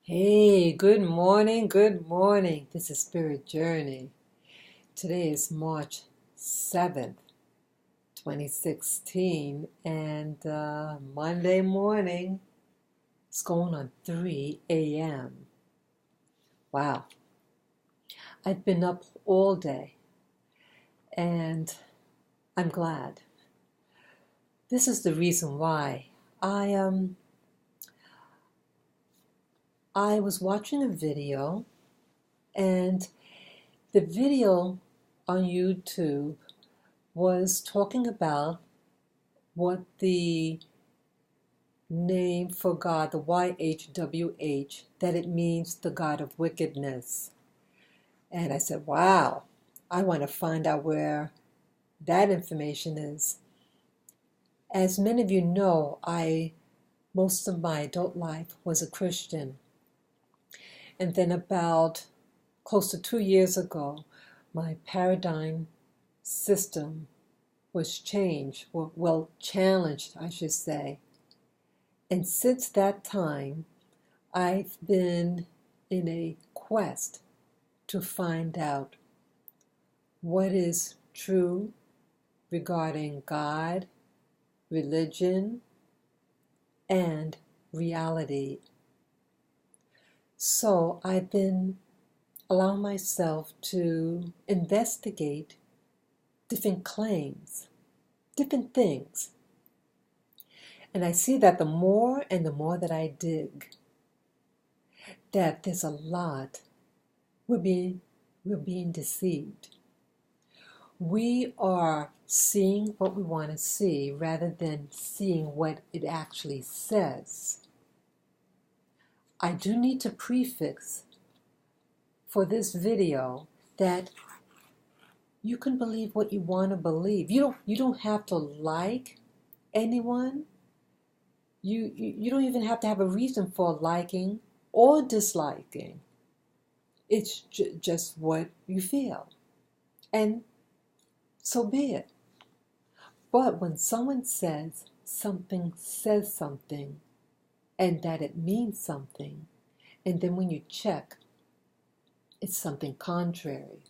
Hey, good morning, good morning. This is Spirit Journey. Today is March 7th, 2016, and Monday morning. It's going on 3 a.m. Wow. I've been up all day, and I'm glad. This is the reason why. I was watching a video, and the video on YouTube was talking about what the name for God, the YHWH, that it means the God of wickedness. And I said, wow, I want to find out where that information is. As many of you know, most of my adult life was a Christian. And then about close to 2 years ago, my paradigm system was changed, well, challenged, I should say. And since that time, I've been in a quest to find out what is true regarding God, religion, and reality. So I've been allowing myself to investigate different claims, different things. And I see that the more and the more that I dig, that there's a lot, we're being deceived. We are seeing what we want to see rather than seeing what it actually says. I do need to prefix for this video that you can believe what you want to believe. You don't have to like anyone. You don't even have to have a reason for liking or disliking. It's just what you feel. And so be it. But when someone says something, and that it means something, and then when you check, it's something contrary.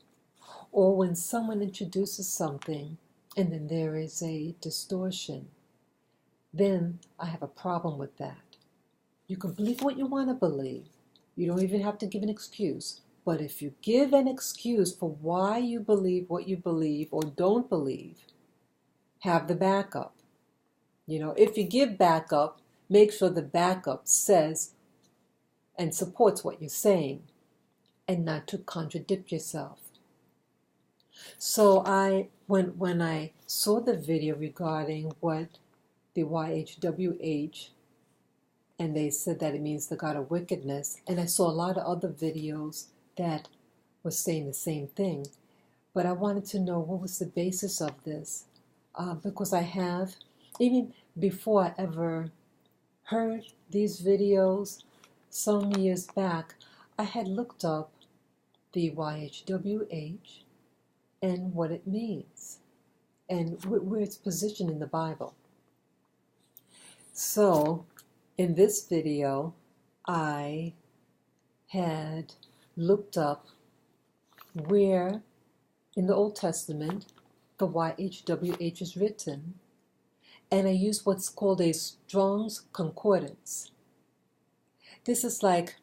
Or when someone introduces something, and then there is a distortion, then I have a problem with that. You can believe what you want to believe. You don't even have to give an excuse. But if you give an excuse for why you believe what you believe or don't believe, have the backup. If you give backup, make sure the backup says and supports what you're saying and not to contradict yourself. So when I saw the video regarding what the YHWH, and they said that it means the God of wickedness, and I saw a lot of other videos that were saying the same thing, but I wanted to know what was the basis of this, because I have, even before I ever heard these videos, some years back, I had looked up the YHWH and what it means, and where it's positioned in the Bible. So, in this video, I had looked up where in the Old Testament the YHWH is written, and I used what's called a Strong's Concordance. This is like,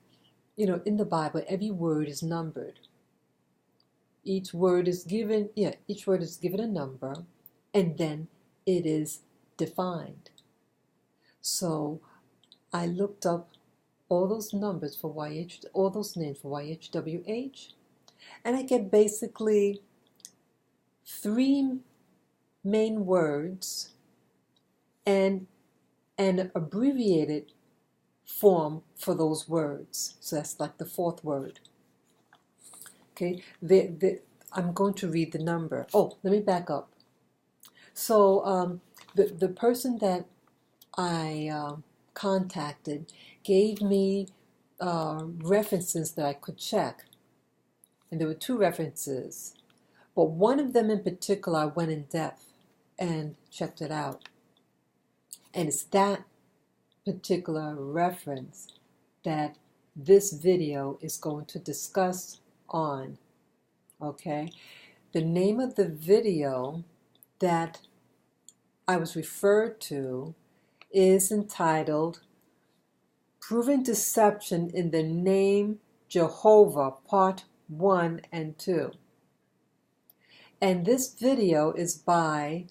in the Bible, every word is numbered. Each word is given a number, and then it is defined. So I looked up all those numbers for all those names for YHWH, and I get basically 3 main words and an abbreviated form for those words. So that's like the 4th word. Okay, I'm going to read the number. Oh, let me back up. So the person that I contacted gave me references that I could check. And there were 2 references. But one of them in particular, I went in depth and checked it out. And it's that particular reference that this video is going to discuss on. Okay, the name of the video that I was referred to is entitled Proving Deception in the Name Jehovah Part 1 and 2. And this video is by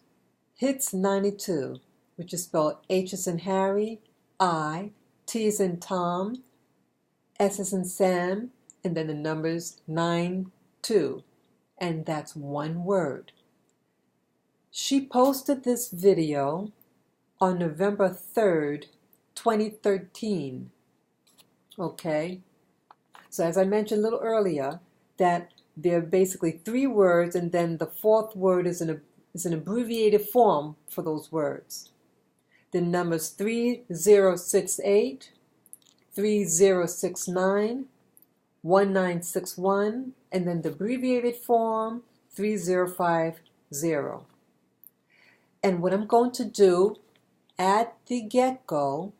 Hits92, which is spelled H as in Harry, I, T as in Tom, S as in Sam, and then the numbers 92. And that's one word. She posted this video on November 3rd, 2013. Okay? So as I mentioned a little earlier, that there are basically 3 words, and then the 4th word is an abbreviated form for those words. The numbers 3068, 3069, 1961, and then the abbreviated form 3050. And what I'm going to do at the get-go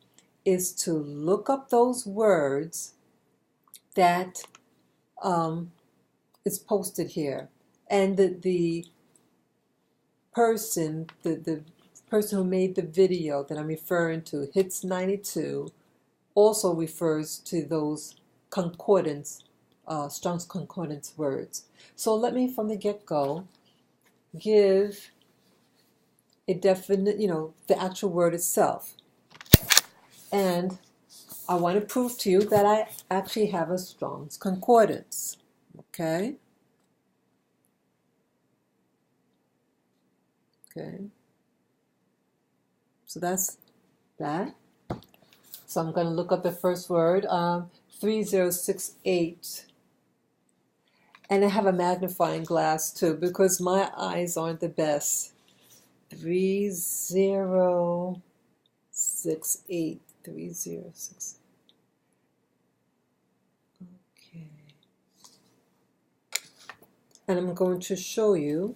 is to look up those words that is posted here. And the person who made the video that I'm referring to, Hits92, also refers to those concordance, Strong's Concordance words. So let me, from the get-go, give a definite, the actual word itself. And I want to prove to you that I actually have a Strong's Concordance. Okay? Okay. So that's that. So I'm going to look up the first word, 3068. And I have a magnifying glass too, because my eyes aren't the best. 3068. 3068. Okay. And I'm going to show you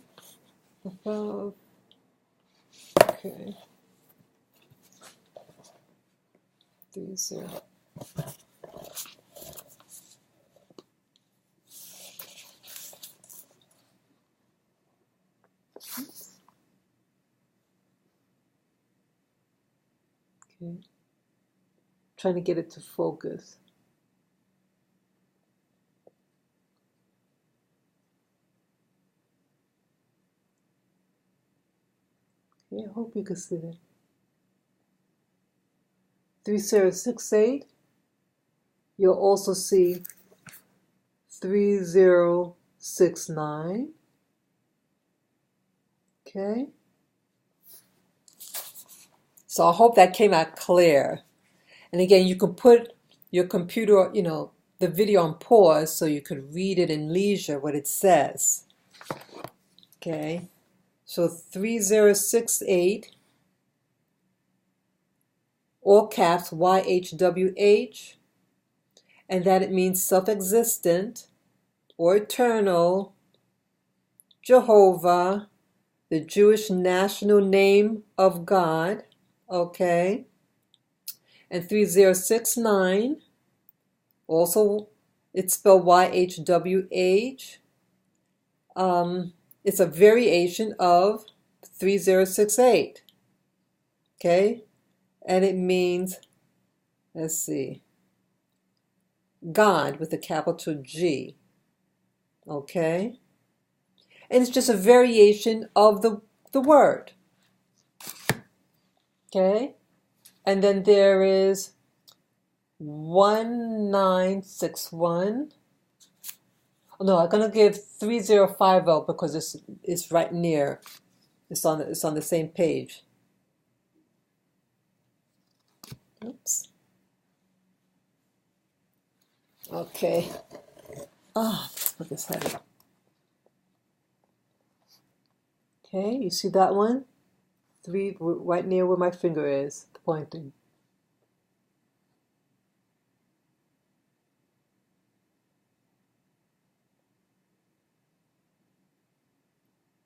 above. Okay. 30. Okay. Trying to get it to focus. Okay, I hope you can see that. 3068. You'll also see 3069. Okay. So I hope that came out clear. And again, you can put your computer, the video on pause so you could read it in leisure what it says. Okay. So 3068, all caps, YHWH, and that it means self-existent or eternal, Jehovah, the Jewish national name of God. Okay. And 3069, also it's spelled YHWH. It's a variation of 3068. Okay. And it means, let's see, God with a capital G. Okay. And it's just a variation of the word. Okay. And then there is 1961. No, I'm gonna give 3050 because it's right near. It's on the same page. Oops. Okay. This book is heavy. Okay, you see that one? 3 right near where my finger is pointing.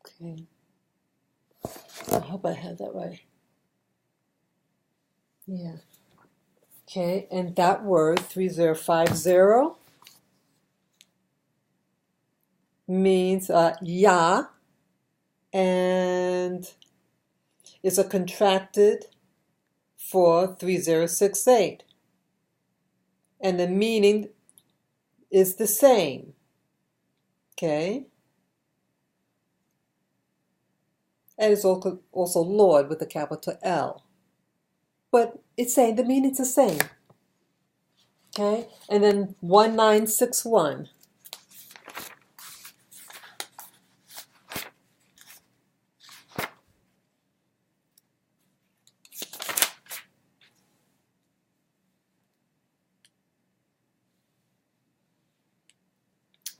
Okay. I hope I had that right. Yeah. Okay, and that word 3050 means Yah, and is a contracted for 3068. And the meaning is the same. Okay? And it's also Lord with a capital L. But it's saying the meaning's the same. Okay? And then 1961.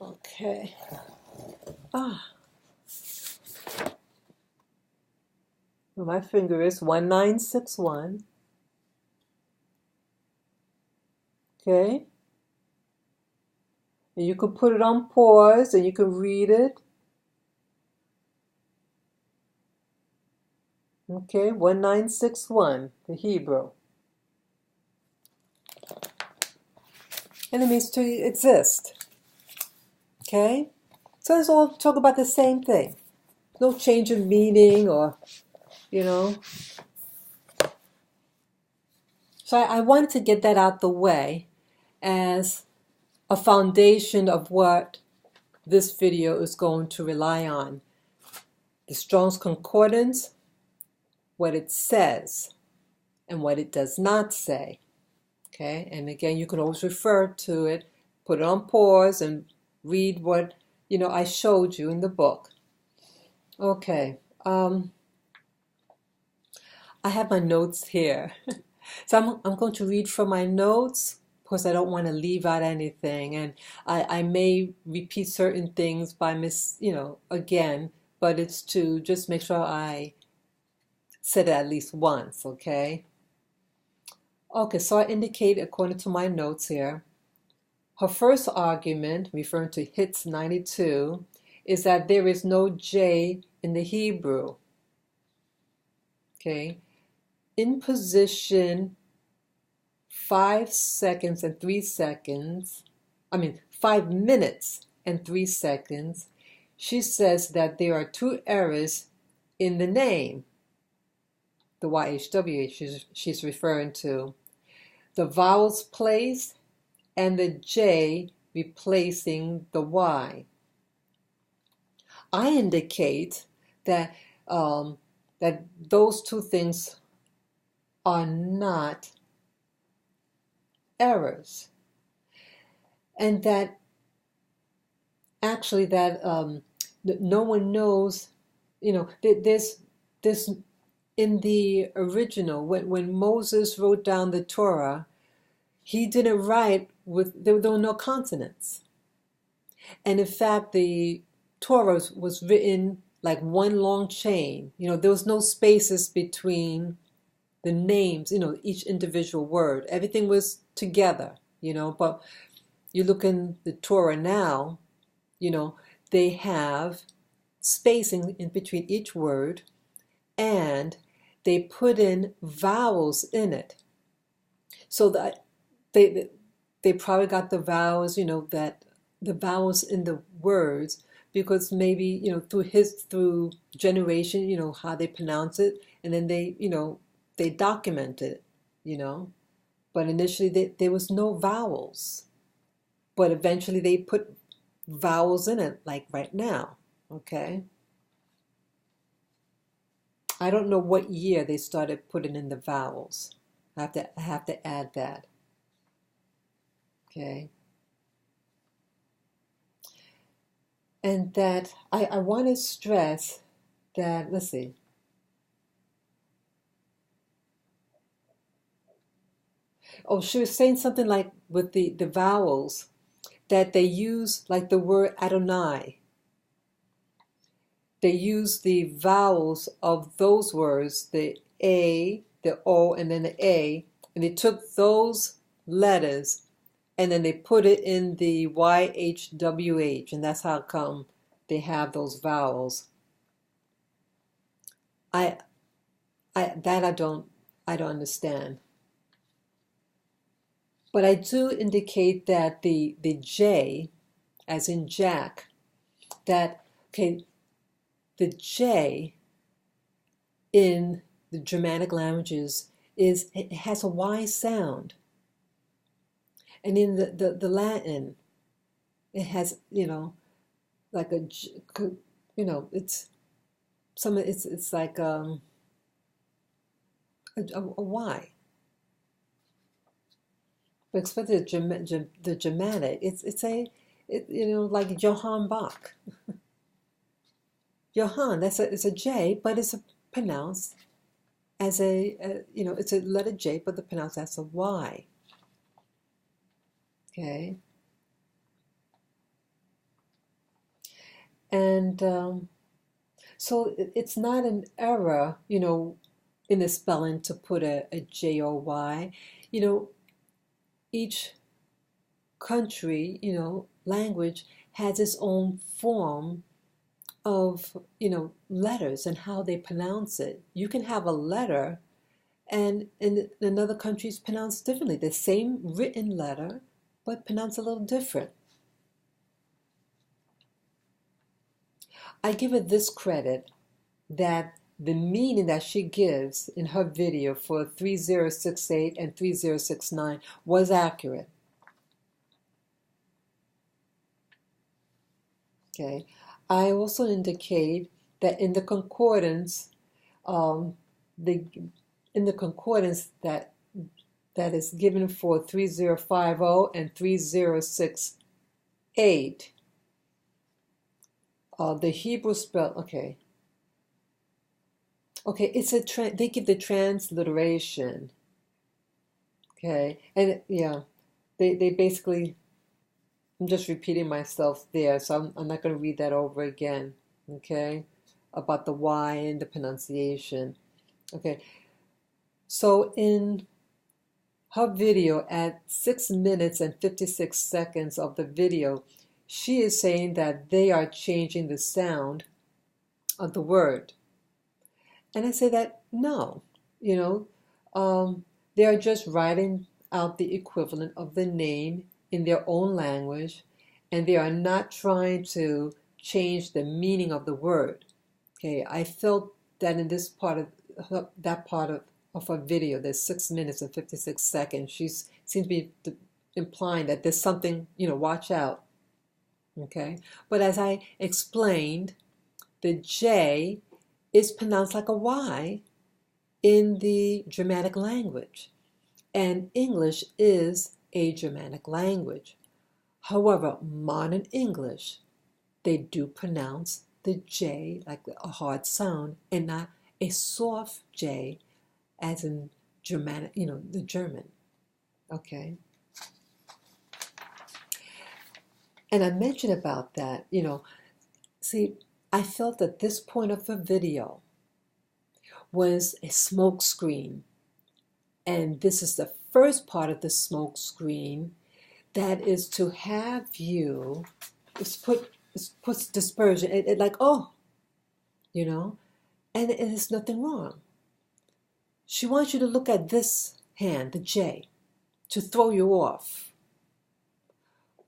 Okay. My finger is 1961. Okay? And you can put it on pause and you can read it. Okay, 1961, the Hebrew. And it means to exist. Okay? So let's all talk about the same thing. No change in meaning or, you know. So I want to get that out the way as a foundation of what this video is going to rely on. The Strong's Concordance, what it says, and what it does not say. Okay, and again, you can always refer to it, put it on pause, and read what I showed you in the book. Okay, I have my notes here, so I'm going to read from my notes because I don't want to leave out anything, and I may repeat certain things by again, but it's to just make sure I said it at least once. Okay. Okay, so I indicate according to my notes here. Her first argument, referring to Hits 92, is that there is no J in the Hebrew. Okay. In position 5 seconds and 3 seconds, 5 minutes and 3 seconds, she says that there are 2 errors in the name, the YHWH she's referring to. The vowels placed and the J replacing the Y. I indicate that that those 2 things are not errors, and that actually that no one knows. There's in the original when Moses wrote down the Torah, he didn't write there were no consonants. And in fact, the Torah was written like one long chain. There was no spaces between the names, each individual word. Everything was together, But you look in the Torah now, they have spacing in between each word, and they put in vowels in it. So that they probably got the vowels, that the vowels in the words, because maybe, through generation, how they pronounce it, and then they document it, But initially there was no vowels. But eventually they put vowels in it, like right now, okay? I don't know what year they started putting in the vowels. I have to add that. Okay. And that I want to stress that, let's see. Oh, she was saying something like with the vowels, that they use like the word Adonai. They use the vowels of those words, the A, the O, and then the A, and they took those letters and then they put it in the YHWH, and that's how come they have those vowels. I don't understand. But I do indicate that the J, as in Jack, that, okay, the J in the Germanic languages it has a Y sound. And in the Latin, it has, like it's like a Y. But especially the Germanic, like Johann Bach. Johann, it's a J, but it's pronounced as it's a letter J, but they're pronounced as a Y. Okay. And so it's not an error, in the spelling to put a J or Y. Each country, language has its own form of, letters and how they pronounce it. You can have a letter and in another country it's pronounced differently. The same written letter, but pronounced a little different. I give her this credit that the meaning that she gives in her video for 3068 and 3069 was accurate. Okay. I also indicate that in the concordance, that is given for 3050 and 3068, the Hebrew spell. Okay, it's they give the transliteration. Okay, and yeah, they basically. I'm just repeating myself there, so I'm not going to read that over again. Okay, about the Y and the pronunciation. Okay, so in her video, at 6 minutes and 56 seconds of the video, she is saying that they are changing the sound of the word. And I say that no, they are just writing out the equivalent of the name in their own language, and they are not trying to change the meaning of the word. Okay, I felt that in this part of her video, there's 6 minutes and 56 seconds, she seems to be implying that there's something, watch out. Okay, but as I explained, the J is pronounced like a Y in the Germanic language, and English is a Germanic language. However, modern English, they do pronounce the J like a hard sound and not a soft J as in Germanic, the German. Okay. And I mentioned about that, see, I felt that this point of the video was a smoke screen. And this is the first part of the smoke screen that is to have you, it puts dispersion, it like, oh, and it is nothing wrong. She wants you to look at this hand, the J, to throw you off.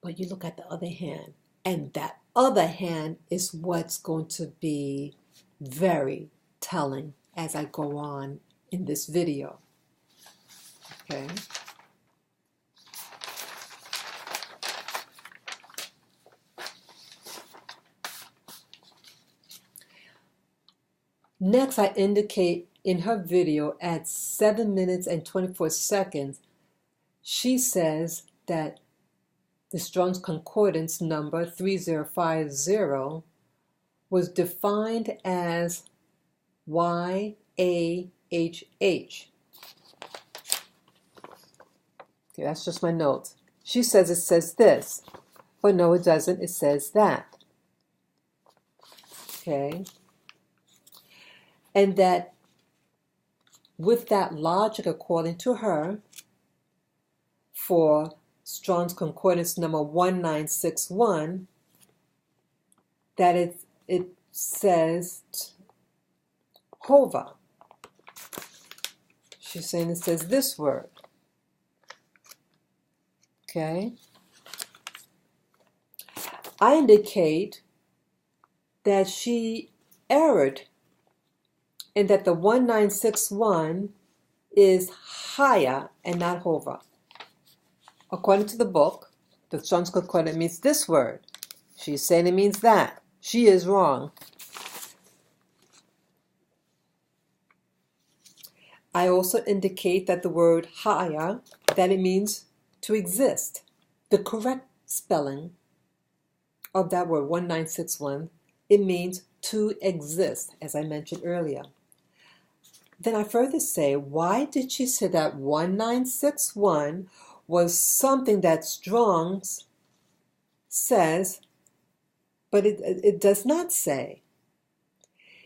But you look at the other hand, and that other hand is what's going to be very telling as I go on in this video. Okay. Next, I indicate in her video at 7 minutes and 24 seconds, she says that the Strong's Concordance number 3050 was defined as YAHH. Okay, that's just my notes. She says it says this, but no, it doesn't. It says that. Okay. And that with that logic, according to her, for Strong's Concordance number 1961, that it says JEHOVAH. She's saying it says this word. Okay. I indicate that she erred and that the 1961 is higher and not JEHOVAH. According to the book, the Strong's Concordance means this word. She's saying it means that. She is wrong. I also indicate that the word higher, that it means to exist. The correct spelling of that word 1961, it means to exist, as I mentioned earlier. Then I further say, why did she say that 1961 was something that Strong's says, but it does not say?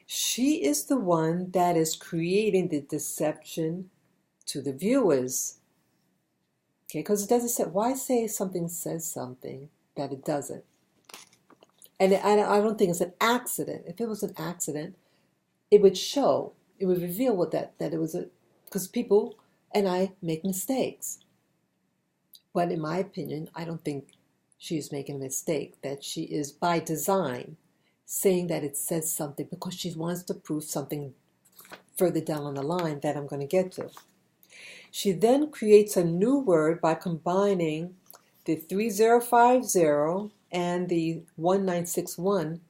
She is the one that is creating the deception to the viewers. Okay, because it doesn't say, why say something says something that it doesn't? And I don't think it's an accident. If it was an accident, it would show, it would reveal what that it was because people and I make mistakes. But in my opinion, I don't think she's making a mistake, that she is by design saying that it says something because she wants to prove something further down on the line that I'm going to get to. She then creates a new word by combining the 3050 and the 1961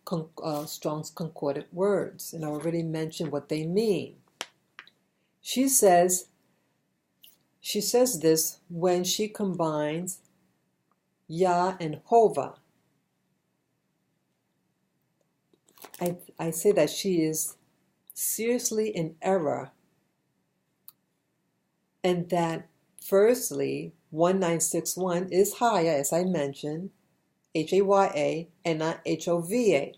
Strong's Concordant words. And I already mentioned what they mean. She says this when she combines Yah and JEHOVAH. I say that she is seriously in error, and that firstly 1961 is higher, as I mentioned, H-A-Y-A and not H-O-V-A.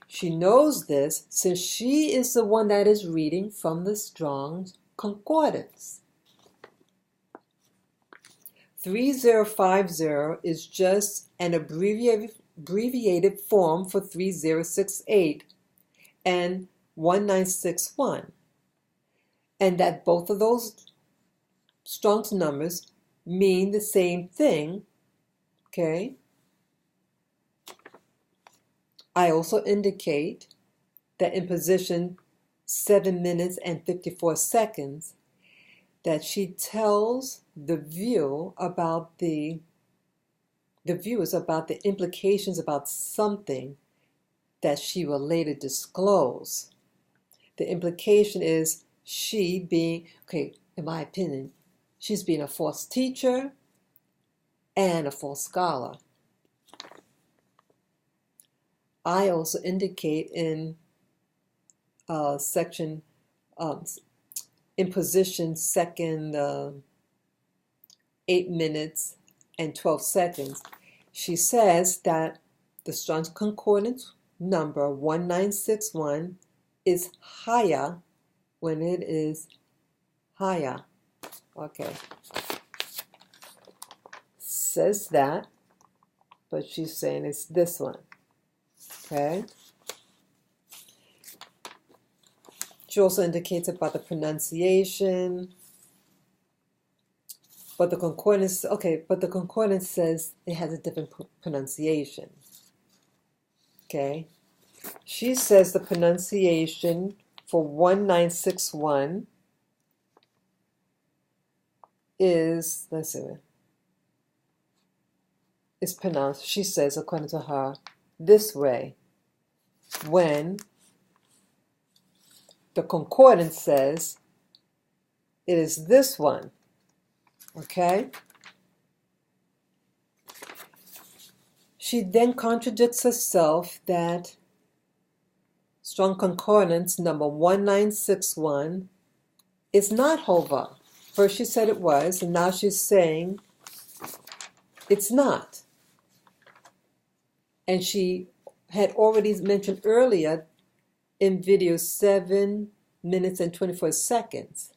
She knows this since she is the one that is reading from the Strong's Concordance. 3050 is just an abbreviated form for 3068 and 1961, and that both of those Strong's numbers mean the same thing. Okay. I also indicate that in position 7 minutes and 54 seconds, that she tells the viewers about the implications about something that she will later disclose. The implication is she being, okay, in my opinion, she's being a false teacher and a false scholar. I also indicate in section, in position second 8 minutes and 12 seconds, she says that the Strong's Concordance number 1961 is higher when it is higher. Okay. Says that, but she's saying it's this one. Okay. She also indicates about the pronunciation. But the concordance, okay, but the concordance says it has a different pronunciation. Okay. She says the pronunciation for 1961 is, let's see, is pronounced, she says, according to her, this way, when the concordance says it is this one. Okay? She then contradicts herself that Strong Concordance number 1961 is not JEHOVAH. First she said it was, and now she's saying it's not. And she had already mentioned earlier in video 7 minutes and 24 seconds.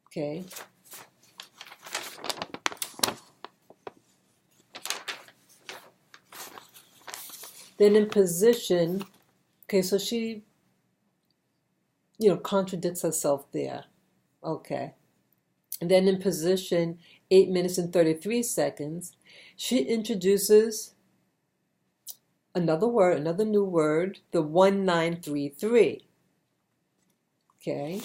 Okay. Then in position, okay, so she, contradicts herself there. Okay. And then in position 8 minutes and 33 seconds, she introduces another word, another new word, the 1933. Okay.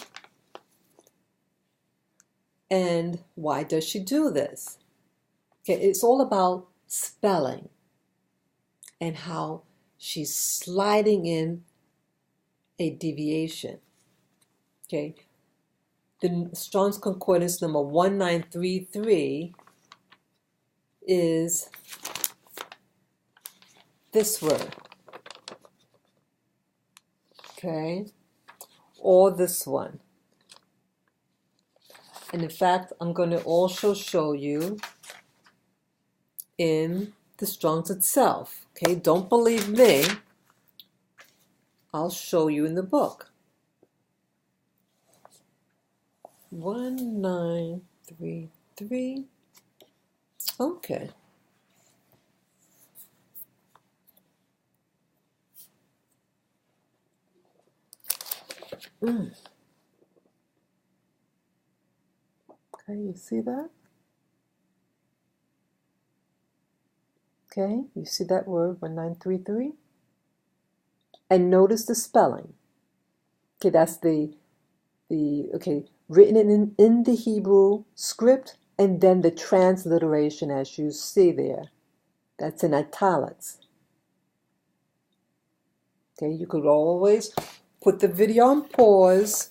And why does she do this? Okay, it's all about spelling and how she's sliding in a deviation. Okay. The Strong's Concordance number 1933 is this word. Okay. Or this one. And in fact, I'm going to also show you in the Strong's itself. Okay, don't believe me. I'll show you in the book. 1933. Okay. Okay, you see that? Okay, you see that word 1933? And notice the spelling. Okay, that's okay, written in the Hebrew script, and then the transliteration as you see there. That's in italics. Okay, you could always put the video on pause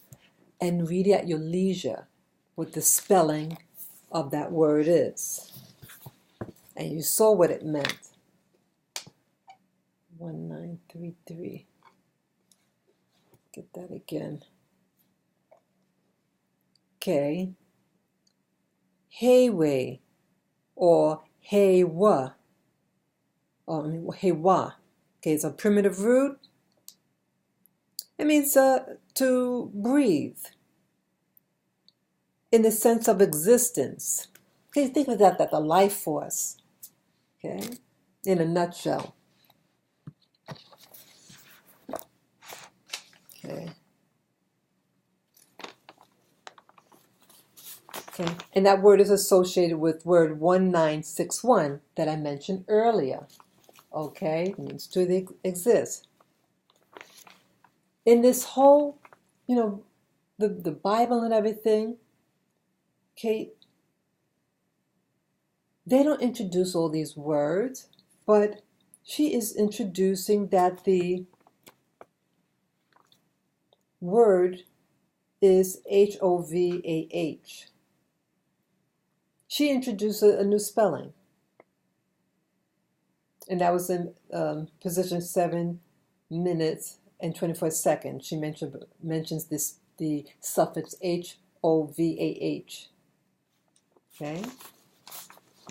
and read it at your leisure what the spelling of that word is. And you saw what it meant. 1933. Get that again. Okay. Yhwh or Yhwh. Yhwh. Okay, it's a primitive root. It means to breathe in the sense of existence. Okay, think of that, the life force. Okay, in a nutshell. Okay. Okay, and that word is associated with word 1961 that I mentioned earlier. Okay, it means to exist. In this whole, the Bible and everything, okay, they don't introduce all these words, but she is introducing that the word is HOVAH. She introduced a new spelling. And that was in position 7 minutes and 24 seconds. She mentions the suffix HOVAH. Okay?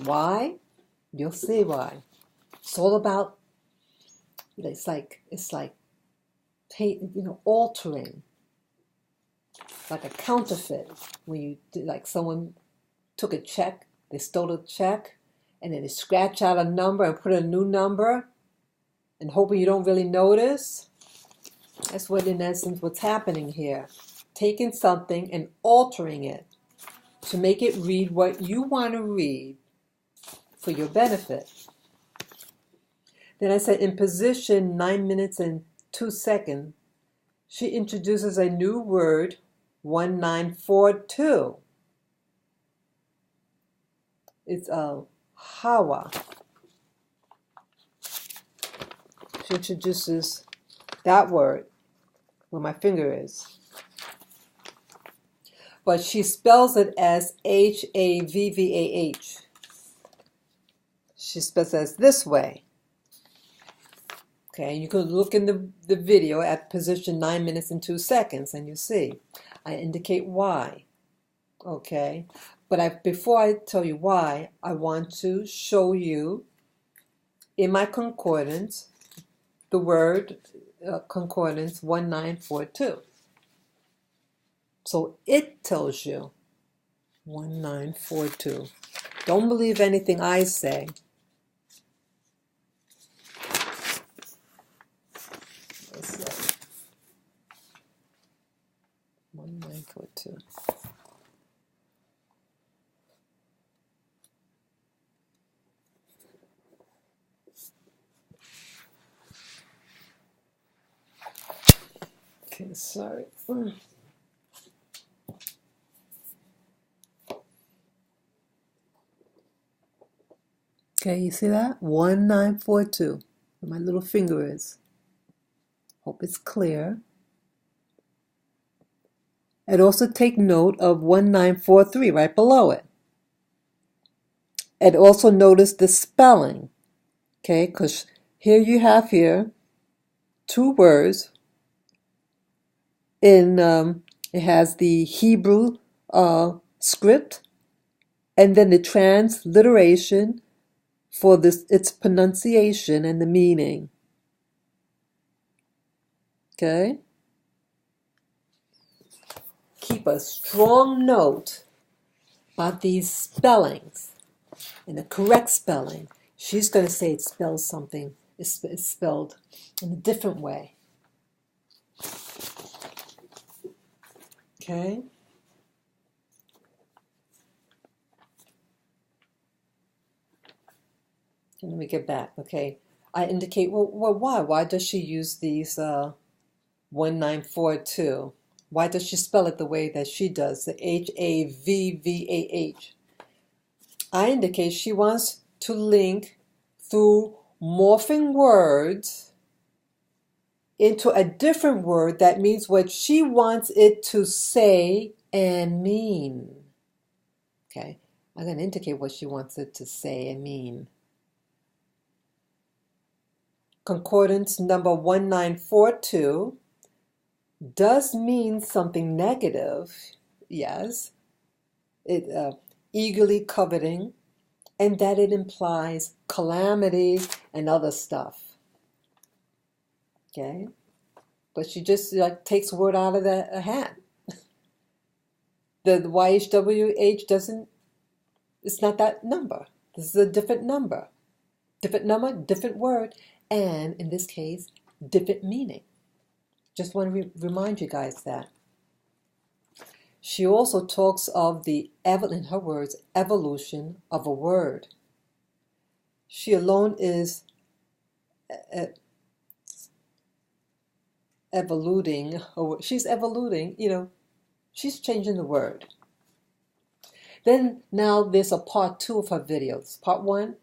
Why? You'll see why. It's all about, it's like altering, like a counterfeit. When you like someone took a check, they stole a check, and then they scratch out a number and put a new number, and hoping you don't really notice. That's what, in essence, what's happening here. Taking something and altering it to make it read what you want to read for your benefit. Then I said in position 9 minutes and 2 seconds, she introduces a new word, 1942. It's Yhwh. She introduces that word where my finger is. But she spells it as HAVVAH. She spells it as this way. Okay, you can look in the video at position 9 minutes and 2 seconds and you see. I indicate why. Okay, but before I tell you why, I want to show you in my concordance the word concordance 1942. So it tells you 1942. Don't believe anything I say. Let's see. 1942. Okay, sorry. Okay, you see that? 1942. Where my little finger is. Hope it's clear. And also take note of 1943 right below it. And also notice the spelling. Okay, because here you have two words. It has the Hebrew script, and then the transliteration for its pronunciation and the meaning. Okay? Keep a strong note about these spellings and the correct spelling. She's going to say it spells something. It's spelled in a different way. Okay? Let me get back. Okay. I indicate, well, why? Why does she use these 1942? Why does she spell it the way that she does, the HAVVAH? I indicate she wants to link through morphing words into a different word that means what she wants it to say and mean. Okay, I'm going to indicate what she wants it to say and mean. Concordance number 1942 does mean something negative, yes. It eagerly coveting, and that it implies calamity and other stuff. Okay, but she just takes a word out of the hat. The YHWH doesn't. It's not that number. This is a different number, different word, and in this case, different meaning. Just want to remind you guys that. She also talks of the, in her words, evolution of a word. She alone is evoluting. She's evoluting, she's changing the word. Then now there's a part 2 of her videos. Part 1,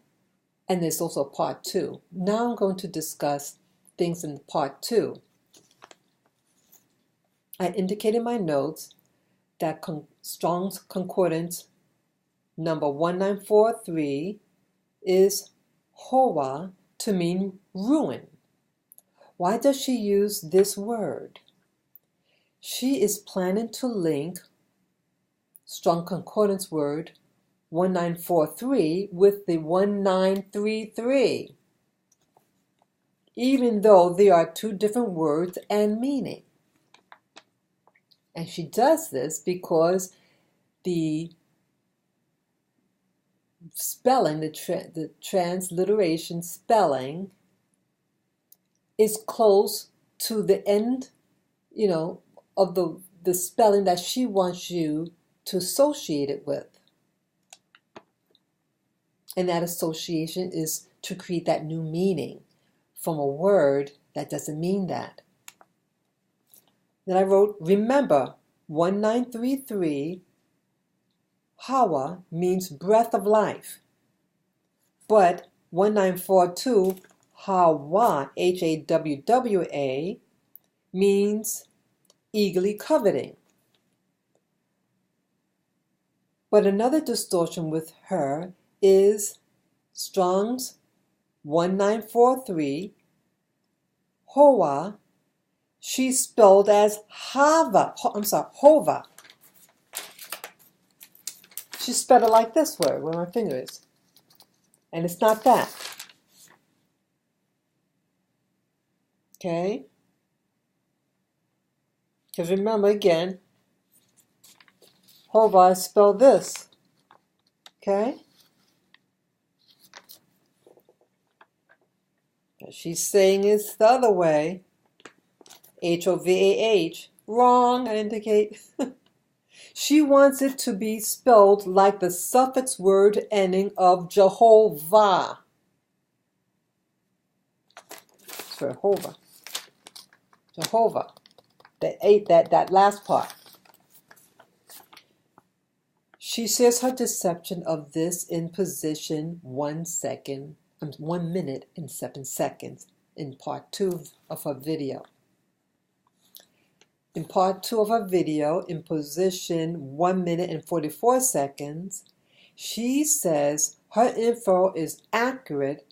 and there's also a part 2. Now I'm going to discuss things in part 2. I indicated in my notes that Strong's Concordance number 1943 is Yhwh to mean ruin. Why does she use this word? She is planning to link Strong Concordance word 1943 with the 1933, even though they are two different words and meaning. And she does this because the spelling, the transliteration spelling, is close to the end, of the spelling that she wants you to associate it with. And that association is to create that new meaning from a word that doesn't mean that. Then I wrote, remember, 1933, Yhwh means breath of life. But 1942, Yhwh, H-A-W-W-A, means eagerly coveting. But another distortion with her is Strong's 1943, Yhwh, she's spelled as Yhwh. She spelled it like this word, where my finger is. And it's not that. Okay? Because remember again, Yhwh is spelled this. Okay? She's saying it's the other way. H-O-V-A-H. Wrong, I indicate. She wants it to be spelled like the suffix word ending of JEHOVAH. It's for Yhwh. JEHOVAH. that last part. She says her deception of this in position 1 minute and 7 seconds in part 2 of her video. In part 2 of her video, in position 1 minute and 44 seconds, she says her info is accurate,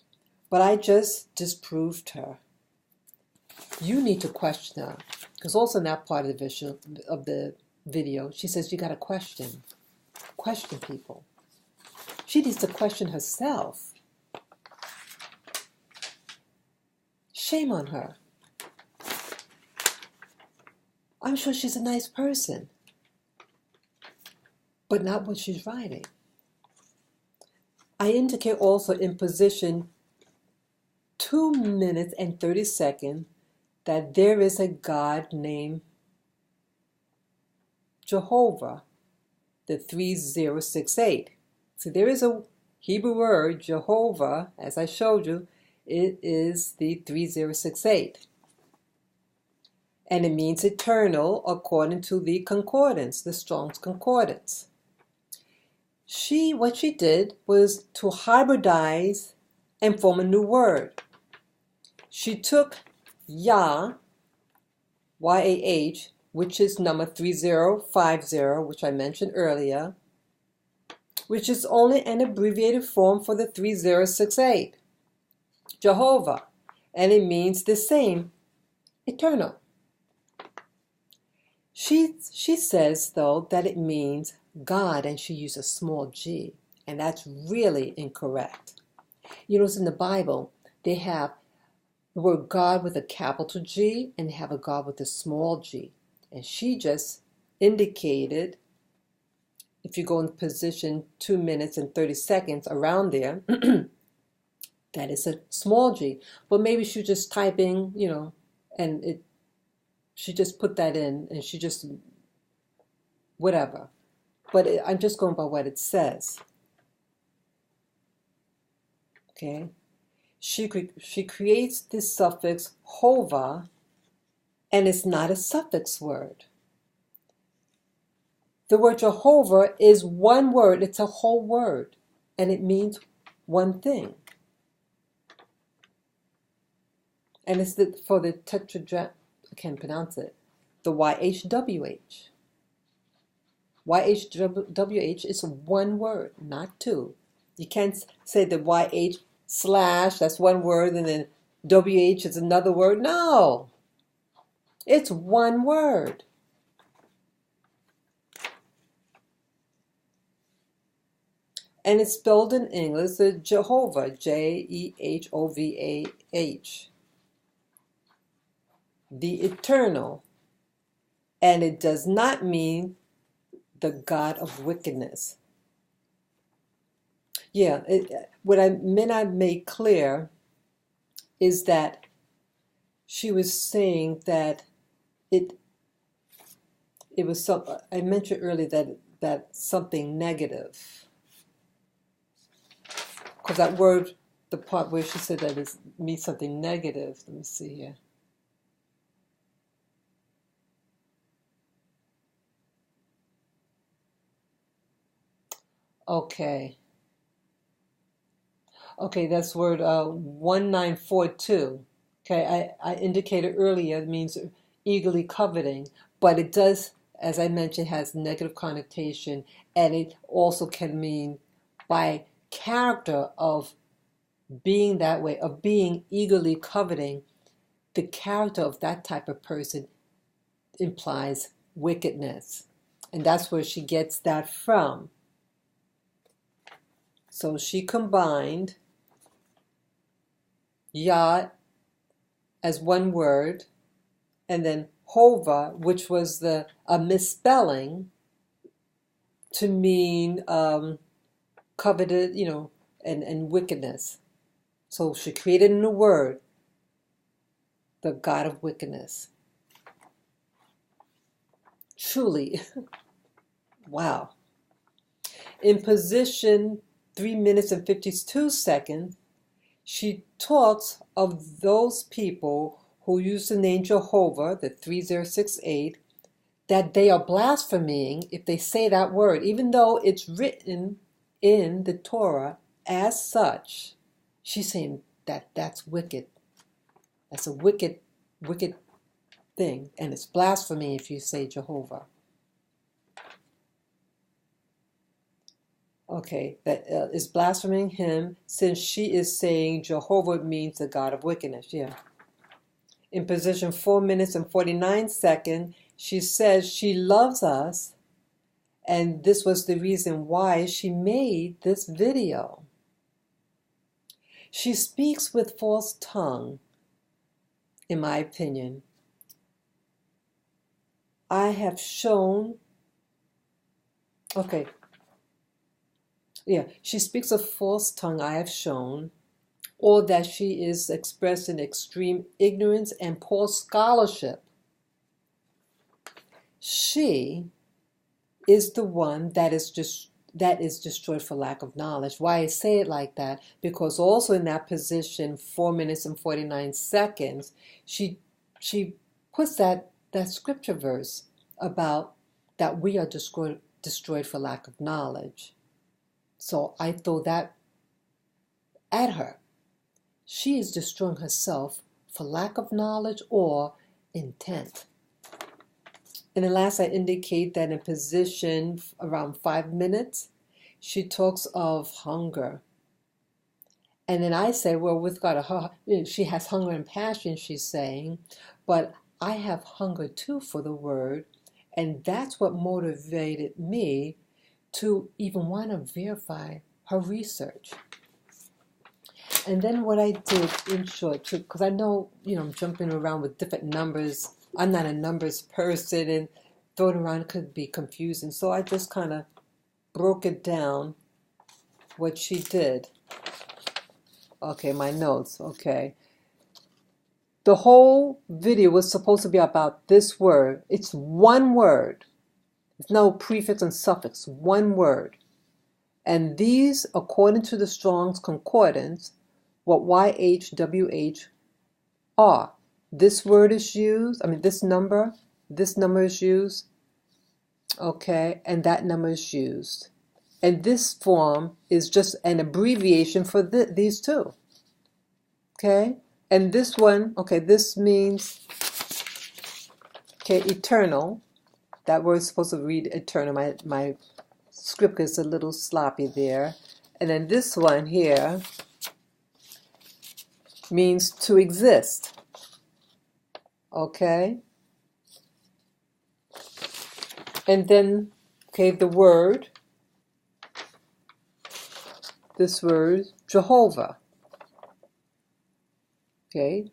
but I just disproved her. You need to question her, because also in that part of the video, she says you got to question people. She needs to question herself. Shame on her. I'm sure she's a nice person, but not what she's writing. I indicate also in position 2 minutes and 30 seconds that there is a God named Jehovah, the 3068. So there is a Hebrew word, Jehovah, as I showed you, it is the 3068. And it means eternal according to the concordance, the Strong's Concordance. What she did was to hybridize and form a new word. She took Yah, Y-A-H, which is number 3050, which I mentioned earlier, which is only an abbreviated form for the 3068, Jehovah, and it means the same, eternal. She says, though, that it means God, and she used a small g, and that's really incorrect. You know, in the Bible, they have the word God with a capital G and have a God with a small g. And she just indicated, if you go in position 2 minutes and 30 seconds around there, that is a small g. But maybe she was just typing, you know, and she just put that in and she just, whatever. But I'm just going by what it says. Okay. She creates this suffix JEHOVAH, and it's not a suffix word. The word Jehovah is one word. It's a whole word, and it means one thing. And it's for the tetragram, I can't pronounce it, the YHWH. YHWH is one word, not two. You can't say the YH slash, that's one word, and then WH is another word. No, it's one word. And it's spelled in English, the JEHOVAH, Jehovah, the eternal. And it does not mean the God of wickedness. Yeah, what I meant I made clear is that she was saying that it was I mentioned earlier that something negative. Because that word, the part where she said that it means something negative. Let me see here. Okay. Okay, that's word 1942. Okay, I indicated earlier it means eagerly coveting, but it does, as I mentioned, has negative connotation, and it also can mean by character of being that way, of being eagerly coveting, the character of that type of person implies wickedness. And that's where she gets that from. So she combined Yah as one word, and then Hova, which was a misspelling, to mean coveted, you know, and wickedness. So she created a new word, the God of wickedness. Truly, wow. In position 3 minutes and 52 seconds, she talks of those people who use the name Jehovah, the 3068, that they are blaspheming if they say that word, even though it's written in the Torah as such. She's saying that that's wicked. That's a wicked, wicked thing, and it's blasphemy if you say Jehovah. Okay, that is blaspheming him, since she is saying Jehovah means the God of wickedness. Yeah. In position 4 minutes and 49 seconds, she says she loves us, and this was the reason why she made this video. She speaks with false tongue, in my opinion. I have shown, okay, yeah, she speaks of false tongue, I have shown, or that she is expressing extreme ignorance and poor scholarship. She is the one that is destroyed for lack of knowledge. Why I say it like that? Because also in that position, 4 minutes and 49 seconds, she puts that scripture verse about that we are destroyed for lack of knowledge. So I throw that at her. She is destroying herself for lack of knowledge or intent. And then last, I indicate that in position around 5 minutes, she talks of hunger. And then I say, well, with God, she has hunger and passion, she's saying, but I have hunger too for the word. And that's what motivated me to even want to verify her research. And then what I did, in short, because I know, I'm jumping around with different numbers. I'm not a numbers person, and throwing around could be confusing. So I just kind of broke it down, what she did. Okay, my notes, okay. The whole video was supposed to be about this word. It's one word. There's no prefix and suffix, one word. And these, according to the Strong's Concordance, what YHWH are. This word is used, this number is used, okay, and that number is used. And this form is just an abbreviation for these two, okay? And this one, okay, this means, okay, eternal. That word is supposed to read eternal. My script is a little sloppy there. And then this one here means to exist. Okay? And then, okay, the word, this word, Jehovah. Okay?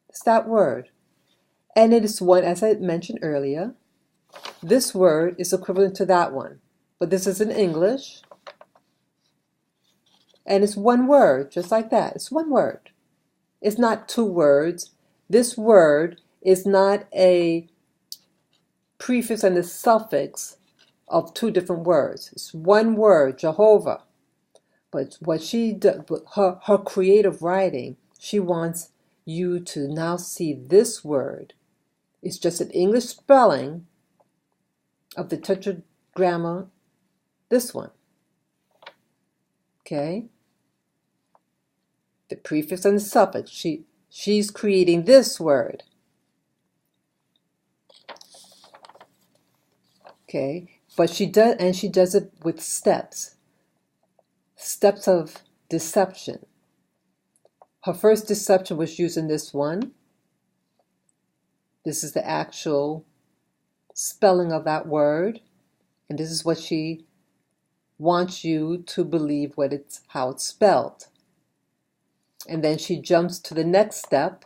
It's that word. And it is one, as I mentioned earlier, this word is equivalent to that one. But this is in English. And it's one word, just like that. It's one word. It's not two words. This word is not a prefix and a suffix of two different words. It's one word, Jehovah. But what she does, her creative writing, she wants you to now see this word. It's just an English spelling of the tetragramma, this one. Okay? The prefix and the suffix. She's creating this word. Okay? But she does it with steps. Steps of deception. Her first deception was using this one. This is the actual spelling of that word. And this is what she wants you to believe how it's spelled. And then she jumps to the next step,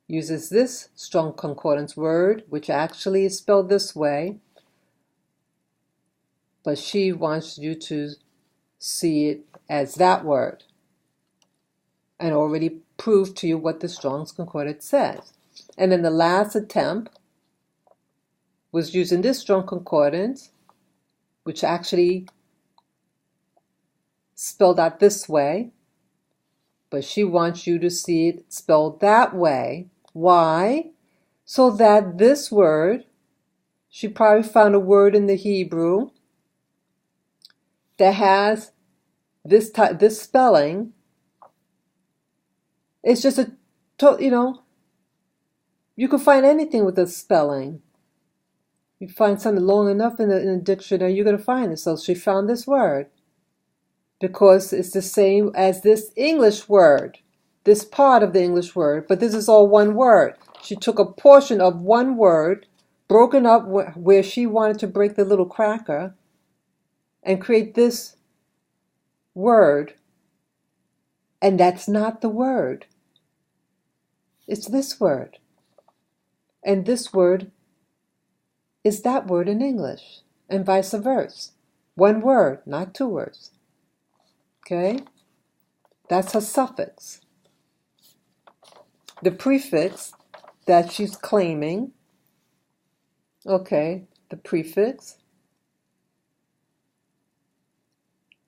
uses this Strong Concordance word, which actually is spelled this way, but she wants you to see it as that word, and already proved to you what the Strong's Concordance says. And then the last attempt was using this Strong Concordance, which actually spelled out this way, but she wants you to see it spelled that way. Why? So that this word, she probably found a word in the Hebrew that has this spelling. It's just you can find anything with a spelling. You find something long enough in the dictionary, you're going to find it. So she found this word because it's the same as this English word, this part of the English word, but this is all one word. She took a portion of one word, broken up where she wanted to break the little cracker, and create this word. And that's not the word. It's this word. And this word is that word in English, and vice versa. One word, not two words. Okay? That's her suffix. The prefix that she's claiming, okay, the prefix,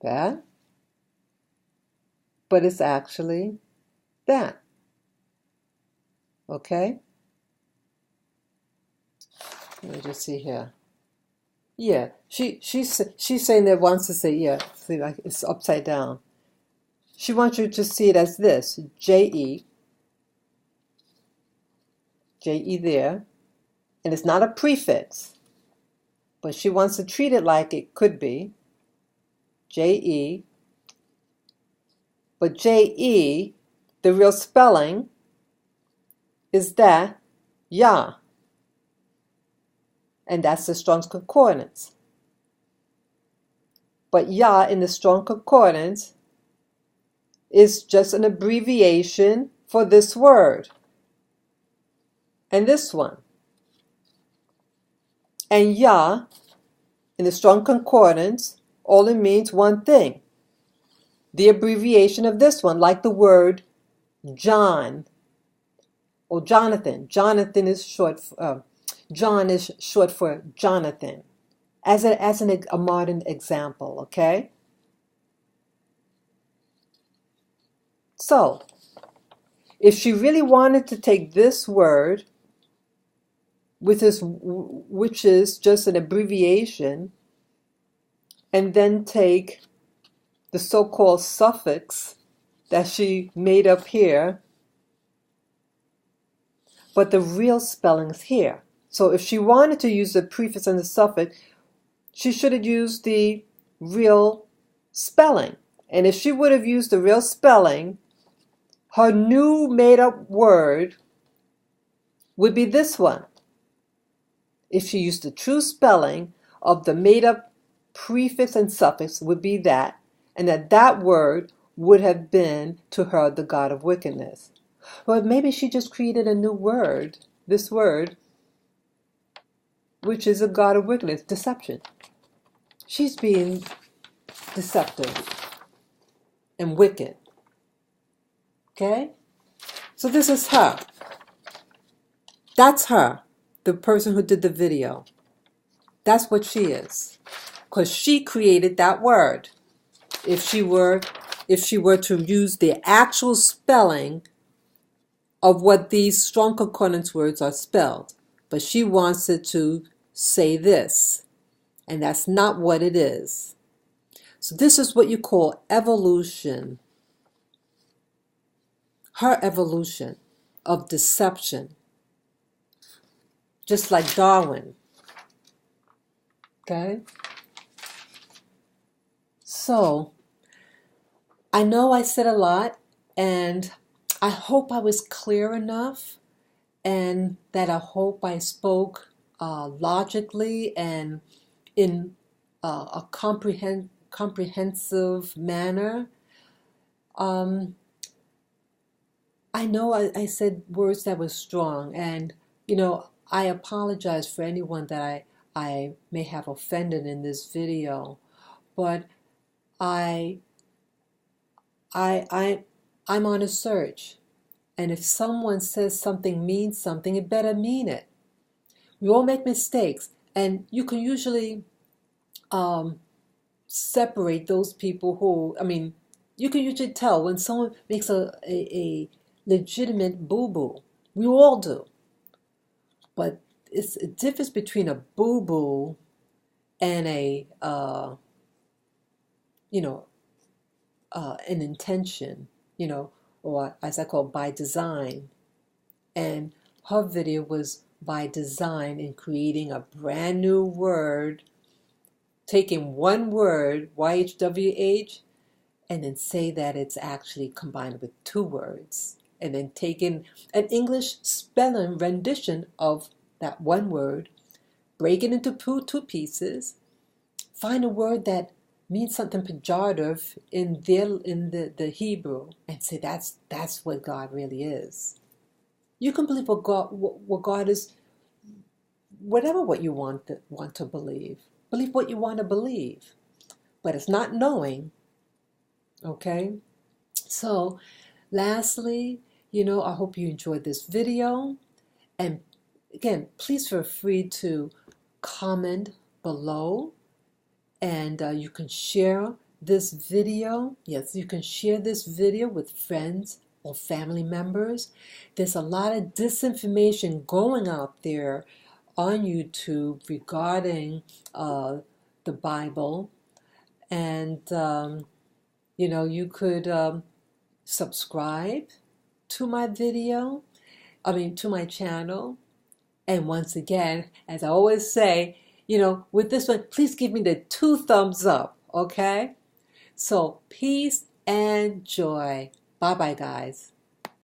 that, but it's actually that. Okay? Let me just see here. Yeah, she's saying that wants to say, yeah, see, like it's upside down. She wants you to see it as this, J-E there, and it's not a prefix, but she wants to treat it like it could be, J-E, but J-E, the real spelling, is that, Yah, and that's the Strong's Concordance. But Yah in the Strong Concordance is just an abbreviation for this word and this one. And Yah in the Strong Concordance only means one thing, the abbreviation of this one, like the word John or Jonathan. Jonathan is short. John is short for Jonathan. As a modern example, okay? So, if she really wanted to take this word, which is just an abbreviation, and then take the so-called suffix that she made up here, but the real spelling's here. So if she wanted to use the prefix and the suffix, she should have used the real spelling. And if she would have used the real spelling, her new made-up word would be this one. If she used the true spelling of the made-up prefix and suffix, would be that, and that word would have been to her the god of wickedness. Well, maybe she just created a new word, this word, which is a god of wickedness, deception. She's being deceptive and wicked. Okay? So this is her. That's her, the person who did the video. That's what she is. Because she created that word. If she were to use the actual spelling of what these strong concordance words are spelled. But she wants it to say this. And that's not what it is. So this is what you call evolution. Her evolution of deception. Just like Darwin. Okay? So, I know I said a lot, and I hope I was clear enough, and that I hope I spoke logically and in a comprehensive manner. I know I said words that were strong, and I apologize for anyone that I may have offended in this video, but I'm on a search, and if someone says something means something, it better mean it. We all make mistakes, and you can usually separate those people who, You can usually tell when someone makes a legitimate boo-boo. We all do. But it's a difference between a boo-boo and an intention, or as I call by design. And her video was by design in creating a brand new word, taking one word, YHWH, and then say that it's actually combined with two words. And then taking an English spelling rendition of that one word, break it into two pieces, find a word that means something pejorative in the Hebrew, and say that's what God really is. You can believe what God is, what you want to believe. Believe what you want to believe, but it's not knowing. Okay, so lastly, I hope you enjoyed this video, and again, please feel free to comment below, and you can share this video. Yes, you can share this video with friends or family members. There's a lot of disinformation going out there on YouTube regarding the Bible, and you could subscribe to my to my channel. And once again, as I always say, with this one, please give me the 2 thumbs up, okay? So peace and joy. Bye-bye, guys.